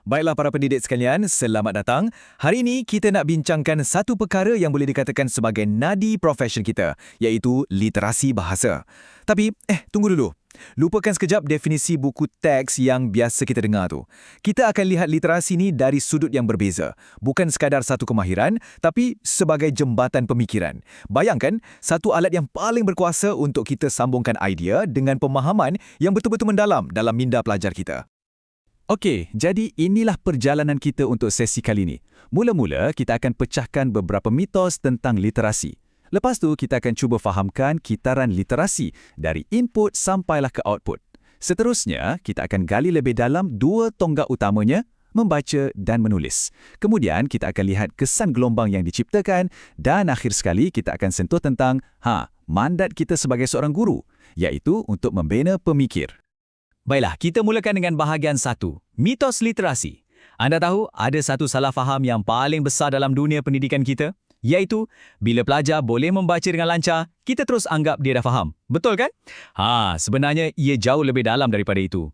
Baiklah para pendidik sekalian, selamat datang. Hari ini kita nak bincangkan satu perkara yang boleh dikatakan sebagai nadi profession kita, iaitu literasi bahasa. Tapi, tunggu dulu. Lupakan sekejap definisi buku teks yang biasa kita dengar tu. Kita akan lihat literasi ni dari sudut yang berbeza. Bukan sekadar satu kemahiran, tapi sebagai jembatan pemikiran. Bayangkan, satu alat yang paling berkuasa untuk kita sambungkan idea dengan pemahaman yang betul-betul mendalam dalam minda pelajar kita. Okey, jadi inilah perjalanan kita untuk sesi kali ini. Mula-mula, kita akan pecahkan beberapa mitos tentang literasi. Lepas tu, kita akan cuba fahamkan kitaran literasi dari input sampailah ke output. Seterusnya, kita akan gali lebih dalam dua tonggak utamanya, membaca dan menulis. Kemudian, kita akan lihat kesan gelombang yang diciptakan dan akhir sekali, kita akan sentuh tentang mandat kita sebagai seorang guru, iaitu untuk membina pemikir. Baiklah, kita mulakan dengan bahagian 1, mitos literasi. Anda tahu, ada satu salah faham yang paling besar dalam dunia pendidikan kita, iaitu bila pelajar boleh membaca dengan lancar, kita terus anggap dia dah faham. Betul kan? Sebenarnya ia jauh lebih dalam daripada itu.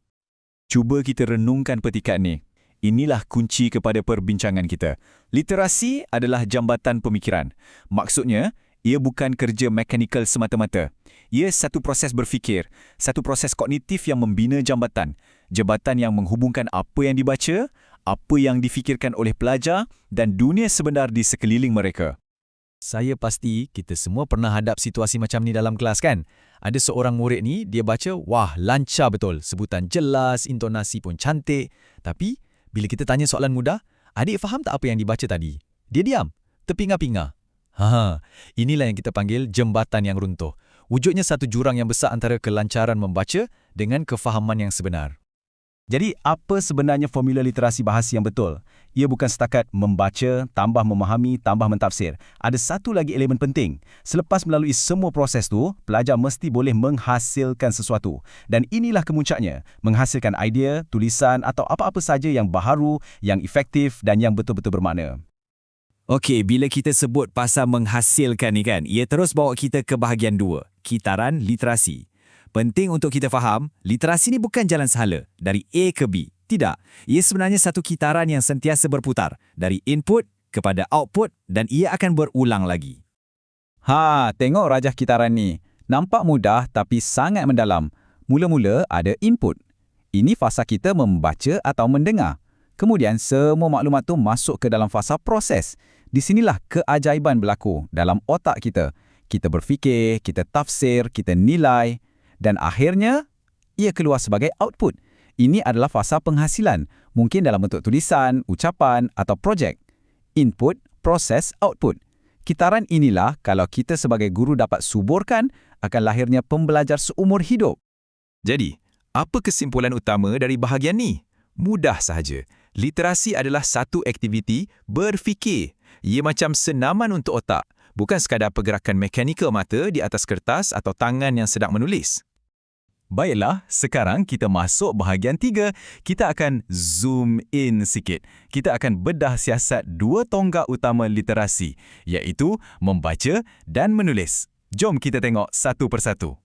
Cuba kita renungkan petikan ni. Inilah kunci kepada perbincangan kita. Literasi adalah jambatan pemikiran. Maksudnya, ia bukan kerja mekanikal semata-mata. Ia satu proses berfikir, satu proses kognitif yang membina jambatan. Jambatan yang menghubungkan apa yang dibaca, apa yang difikirkan oleh pelajar dan dunia sebenar di sekeliling mereka. Saya pasti kita semua pernah hadap situasi macam ni dalam kelas kan? Ada seorang murid ni, dia baca, wah lancar betul, sebutan jelas, intonasi pun cantik. Tapi, bila kita tanya soalan mudah, adik faham tak apa yang dibaca tadi? Dia diam, terpinga-pinga. Inilah yang kita panggil jembatan yang runtuh. Wujudnya satu jurang yang besar antara kelancaran membaca dengan kefahaman yang sebenar. Jadi, apa sebenarnya formula literasi bahasa yang betul? Ia bukan setakat membaca, tambah memahami, tambah mentafsir. Ada satu lagi elemen penting. Selepas melalui semua proses tu, pelajar mesti boleh menghasilkan sesuatu. Dan inilah kemuncaknya, menghasilkan idea, tulisan atau apa-apa saja yang baharu, yang efektif dan yang betul-betul bermakna. Okey, bila kita sebut pasal menghasilkan ni kan, ia terus bawa kita ke bahagian 2, kitaran literasi. Penting untuk kita faham, literasi ni bukan jalan sahala, dari A ke B. Tidak, ia sebenarnya satu kitaran yang sentiasa berputar, dari input kepada output dan ia akan berulang lagi. Tengok rajah kitaran ni. Nampak mudah tapi sangat mendalam. Mula-mula ada input. Ini fasa kita membaca atau mendengar. Kemudian semua maklumat tu masuk ke dalam fasa proses. Di sinilah keajaiban berlaku dalam otak kita. Kita berfikir, kita tafsir, kita nilai dan akhirnya ia keluar sebagai output. Ini adalah fasa penghasilan, mungkin dalam bentuk tulisan, ucapan atau projek. Input, proses, output. Kitaran inilah kalau kita sebagai guru dapat suburkan akan lahirnya pembelajar seumur hidup. Jadi, apa kesimpulan utama dari bahagian ni? Mudah sahaja. Literasi adalah satu aktiviti berfikir. Ia macam senaman untuk otak, bukan sekadar pergerakan mekanikal mata di atas kertas atau tangan yang sedang menulis. Baiklah, sekarang kita masuk bahagian 3. Kita akan zoom in sikit. Kita akan bedah siasat dua tonggak utama literasi, iaitu membaca dan menulis. Jom kita tengok satu persatu.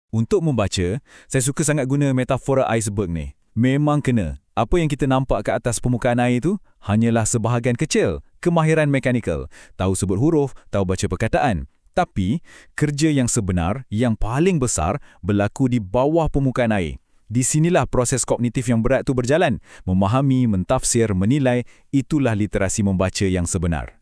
Untuk membaca, saya suka sangat guna metafora iceberg ni. Memang kena. Apa yang kita nampak ke atas permukaan air itu hanyalah sebahagian kecil kemahiran mekanikal. Tahu sebut huruf, tahu baca perkataan. Tapi, kerja yang sebenar, yang paling besar, berlaku di bawah permukaan air. Di sinilah proses kognitif yang berat itu berjalan. Memahami, mentafsir, menilai, itulah literasi membaca yang sebenar.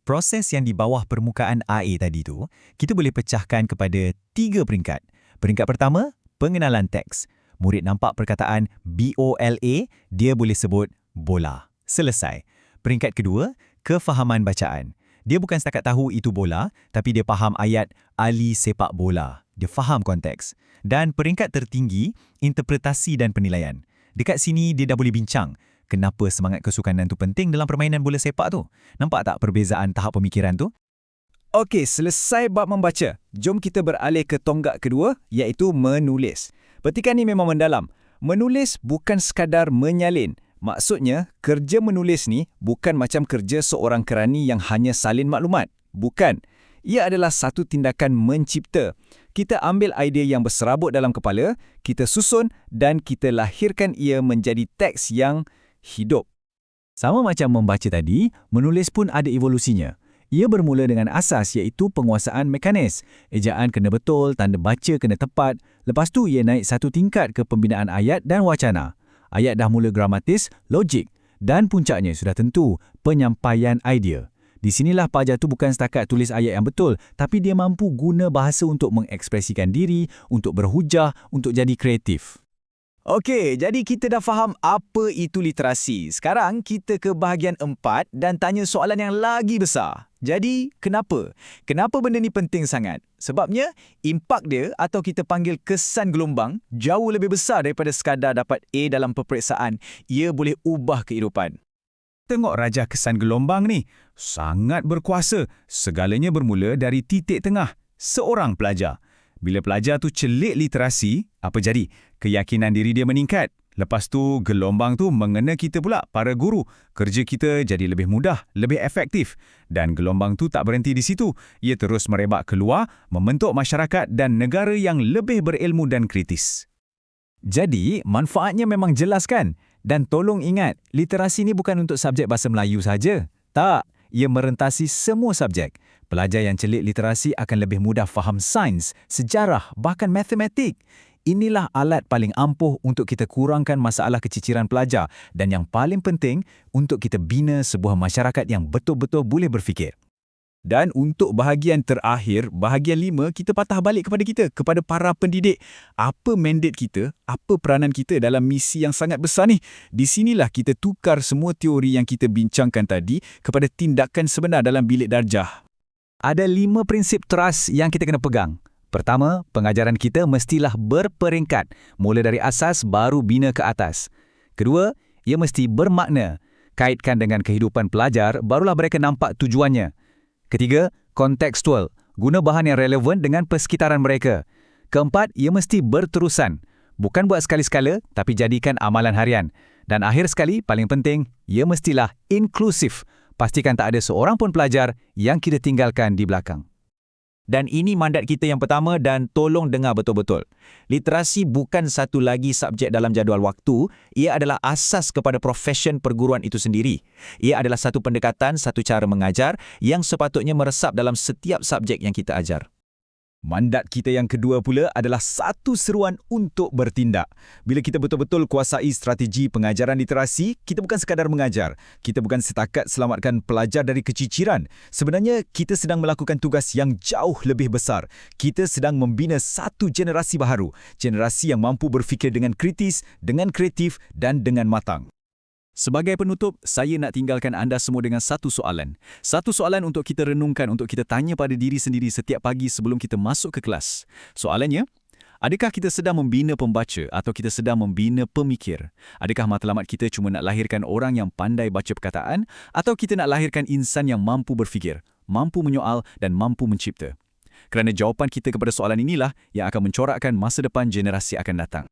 Proses yang di bawah permukaan air tadi tu, kita boleh pecahkan kepada 3 peringkat. Peringkat pertama, pengenalan teks. Murid nampak perkataan BOLA, dia boleh sebut bola. Selesai. Peringkat kedua, kefahaman bacaan. Dia bukan setakat tahu itu bola, tapi dia faham ayat Ali sepak bola. Dia faham konteks. Dan peringkat tertinggi, interpretasi dan penilaian. Dekat sini dia dah boleh bincang. Kenapa semangat kesukanan tu penting dalam permainan bola sepak tu? Nampak tak perbezaan tahap pemikiran tu? Okey, selesai bab membaca. Jom kita beralih ke tonggak kedua, iaitu menulis. Petikan ni memang mendalam. Menulis bukan sekadar menyalin. Maksudnya, kerja menulis ni bukan macam kerja seorang kerani yang hanya salin maklumat. Bukan. Ia adalah satu tindakan mencipta. Kita ambil idea yang berserabut dalam kepala, kita susun dan kita lahirkan ia menjadi teks yang hidup. Sama macam membaca tadi, menulis pun ada evolusinya. Ia bermula dengan asas iaitu penguasaan mekanis. Ejaan kena betul, tanda baca kena tepat. Lepas tu ia naik satu tingkat ke pembinaan ayat dan wacana. Ayat dah mula gramatis, logik. Dan puncaknya sudah tentu, penyampaian idea. Di sinilah pelajar tu bukan setakat tulis ayat yang betul, tapi dia mampu guna bahasa untuk mengekspresikan diri, untuk berhujah, untuk jadi kreatif. Okey, jadi kita dah faham apa itu literasi. Sekarang kita ke bahagian 4 dan tanya soalan yang lagi besar. Jadi, kenapa? Kenapa benda ni penting sangat? Sebabnya, impak dia atau kita panggil kesan gelombang jauh lebih besar daripada sekadar dapat A dalam peperiksaan. Ia boleh ubah kehidupan. Tengok raja kesan gelombang ni. Sangat berkuasa. Segalanya bermula dari titik tengah. Seorang pelajar. Bila pelajar tu celik literasi, apa jadi? Keyakinan diri dia meningkat. Lepas tu, gelombang tu mengena kita pula, para guru. Kerja kita jadi lebih mudah, lebih efektif. Dan gelombang tu tak berhenti di situ. Ia terus merebak keluar, membentuk masyarakat dan negara yang lebih berilmu dan kritis. Jadi, manfaatnya memang jelas kan? Dan tolong ingat, literasi ni bukan untuk subjek bahasa Melayu saja. Tak, ia merentasi semua subjek. Pelajar yang celik literasi akan lebih mudah faham sains, sejarah, bahkan matematik. Inilah alat paling ampuh untuk kita kurangkan masalah keciciran pelajar dan yang paling penting, untuk kita bina sebuah masyarakat yang betul-betul boleh berfikir. Dan untuk bahagian terakhir, bahagian 5, kita patah balik kepada para pendidik. Apa mandat kita, apa peranan kita dalam misi yang sangat besar ni? Di sinilah kita tukar semua teori yang kita bincangkan tadi kepada tindakan sebenar dalam bilik darjah. Ada 5 prinsip trust yang kita kena pegang. Pertama, pengajaran kita mestilah berperingkat, mula dari asas baru bina ke atas. Kedua, ia mesti bermakna. Kaitkan dengan kehidupan pelajar, barulah mereka nampak tujuannya. Ketiga, kontekstual. Guna bahan yang relevan dengan persekitaran mereka. Keempat, ia mesti berterusan. Bukan buat sekali-sekala, tapi jadikan amalan harian. Dan akhir sekali, paling penting, ia mestilah inklusif. Pastikan tak ada seorang pun pelajar yang kita tinggalkan di belakang. Dan ini mandat kita yang pertama dan tolong dengar betul-betul. Literasi bukan satu lagi subjek dalam jadual waktu, ia adalah asas kepada profesyen perguruan itu sendiri. Ia adalah satu pendekatan, satu cara mengajar yang sepatutnya meresap dalam setiap subjek yang kita ajar. Mandat kita yang kedua pula adalah satu seruan untuk bertindak. Bila kita betul-betul kuasai strategi pengajaran literasi, kita bukan sekadar mengajar. Kita bukan setakat selamatkan pelajar dari keciciran. Sebenarnya, kita sedang melakukan tugas yang jauh lebih besar. Kita sedang membina satu generasi baharu. Generasi yang mampu berfikir dengan kritis, dengan kreatif dan dengan matang. Sebagai penutup, saya nak tinggalkan anda semua dengan satu soalan. Satu soalan untuk kita renungkan, untuk kita tanya pada diri sendiri setiap pagi sebelum kita masuk ke kelas. Soalannya, adakah kita sedang membina pembaca atau kita sedang membina pemikir? Adakah matlamat kita cuma nak lahirkan orang yang pandai baca perkataan atau kita nak lahirkan insan yang mampu berfikir, mampu menyoal dan mampu mencipta? Kerana jawapan kita kepada soalan inilah yang akan mencorakkan masa depan generasi akan datang.